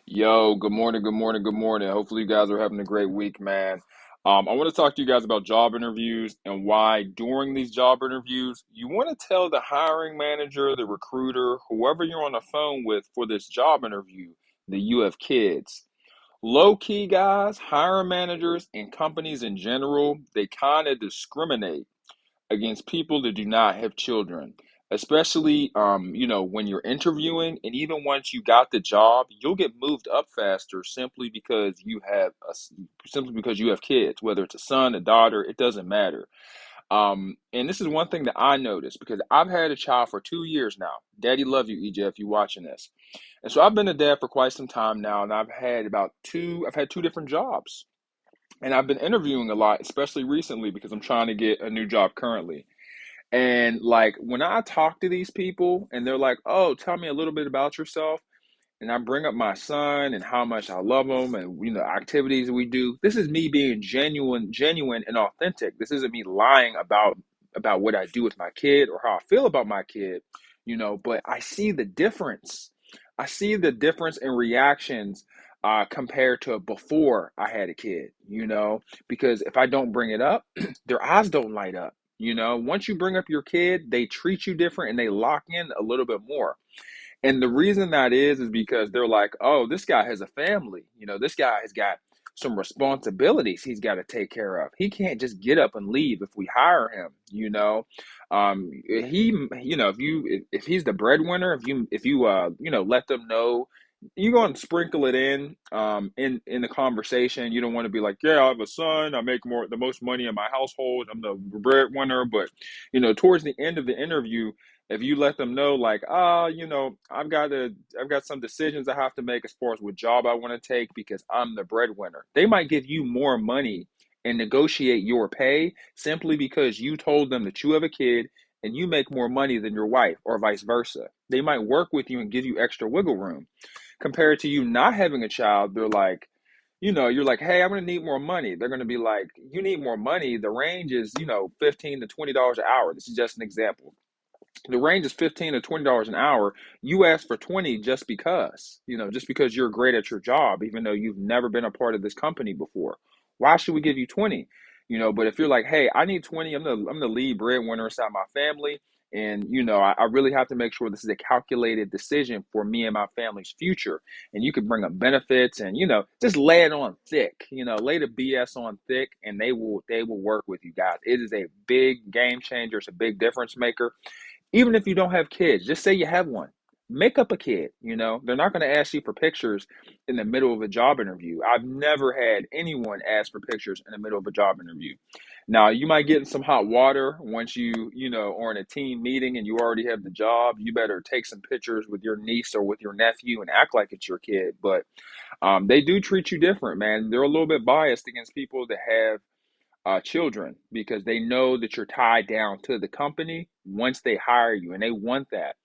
Yo, good morning, good morning, good morning. Hopefully, you guys are having a great week, man. I want to talk to you guys about job interviews and why during these job interviews, you want to tell the hiring manager, the recruiter, whoever you're on the phone with for this job interview that you have kids. Low key, guys, hiring managers and companies in general, they kind of discriminate against people that do not have children, especially when you're interviewing, and even once you got the job, you'll get moved up faster simply because you have kids, whether it's a son, a daughter, it doesn't matter. And this is one thing that I noticed because I've had a child for 2 years now. Daddy, love you, EJ, if you're watching this. And so I've been a dad for quite some time now, and I've had two different jobs. And I've been interviewing a lot, especially recently because I'm trying to get a new job currently. And like when I talk to these people and they're like, "Oh, tell me a little bit about yourself," and I bring up my son and how much I love him and activities we do. This is me being genuine and authentic. This isn't me lying about what I do with my kid or how I feel about my kid, but I see the difference. I see the difference in reactions compared to before I had a kid, because if I don't bring it up, their eyes don't light up. Once you bring up your kid, they treat you different and they lock in a little bit more. And the reason that is because they're like, oh, this guy has a family. This guy has got some responsibilities he's got to take care of. He can't just get up and leave if we hire him. If he's the breadwinner, if you let them know, you're going to sprinkle it in the conversation. You don't want to be like, yeah, I have a son. I make the most money in my household. I'm the breadwinner. But towards the end of the interview, if you let them know like I've got some decisions I have to make as far as what job I want to take because I'm the breadwinner, they might give you more money and negotiate your pay simply because you told them that you have a kid and you make more money than your wife or vice versa. They might work with you and give you extra wiggle room compared to you not having a child. They're like, you're like, hey, I'm going to need more money. They're going to be like, you need more money. The range is, $15 to $20 an hour. This is just an example. The range is $15 to $20 an hour. You ask for 20 just because you're great at your job, even though you've never been a part of this company before. Why should we give you 20? But if you're like, hey, I need 20, I'm the lead breadwinner inside my family. And I really have to make sure this is a calculated decision for me and my family's future. And you can bring up benefits and just lay it on thick. Lay the BS on thick, and they will work with you guys. It is a big game changer. It's a big difference maker. Even if you don't have kids, just say you have one. Make up a kid. They're not going to ask you for pictures in the middle of a job interview. I've never had anyone ask for pictures in the middle of a job interview. Now, you might get in some hot water once are in a team meeting and you already have the job. You better take some pictures with your niece or with your nephew and act like it's your kid. But they do treat you different, man. They're a little bit biased against people that have children because they know that you're tied down to the company once they hire you, and they want that.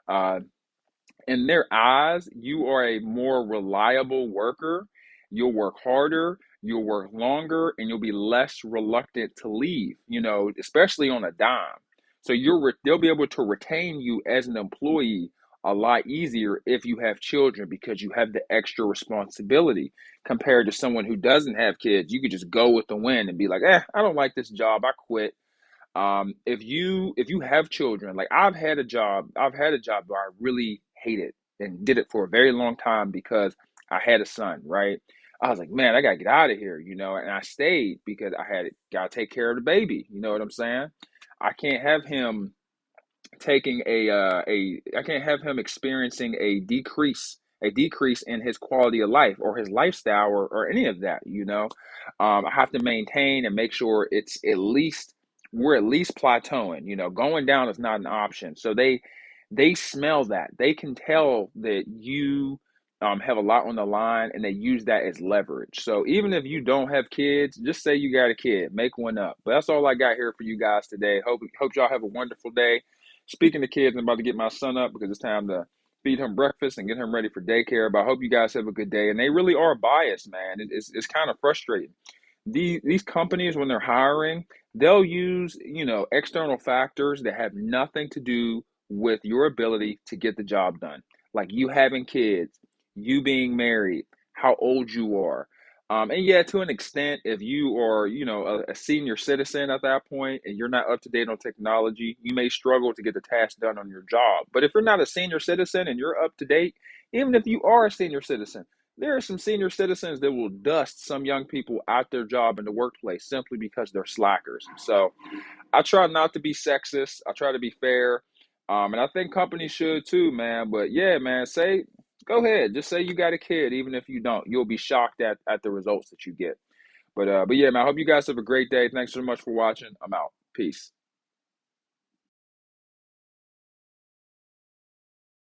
Uh, in their eyes, you are a more reliable worker. You'll work harder, you'll work longer, and you'll be less reluctant to leave, especially on a dime. So they'll be able to retain you as an employee a lot easier if you have children because you have the extra responsibility compared to someone who doesn't have kids. You could just go with the wind and be like, I don't like this job, I quit. If you have children, like I've had a job where I really hated and did it for a very long time because I had a son, right? I was like, man, I gotta get out of here, and I stayed because gotta take care of the baby. You know what I'm saying? I can't have him taking I can't have him experiencing a decrease in his quality of life or his lifestyle or any of that. I have to maintain and make sure we're at least plateauing. Going down is not an option. So they smell that. They can tell that you have a lot on the line, and they use that as leverage. So even if you don't have kids, just say you got a kid, make one up. But that's all I got here for you guys today. Hope y'all have a wonderful day. Speaking of kids, I'm about to get my son up because it's time to feed him breakfast and get him ready for daycare. But I hope you guys have a good day. And they really are biased, man. It's kind of frustrating. These companies, when they're hiring, they'll use external factors that have nothing to do with your ability to get the job done. Like you having kids, you being married, how old you are. And yeah, to an extent, if you are, a senior citizen at that point and you're not up to date on technology, you may struggle to get the task done on your job. But if you're not a senior citizen and you're up to date, even if you are a senior citizen, there are some senior citizens that will dust some young people out their job in the workplace simply because they're slackers. So I try not to be sexist. I try to be fair. And I think companies should too, man. But yeah, man, go ahead. Just say you got a kid, even if you don't. You'll be shocked at the results that you get. But yeah, man, I hope you guys have a great day. Thanks so much for watching. I'm out. Peace.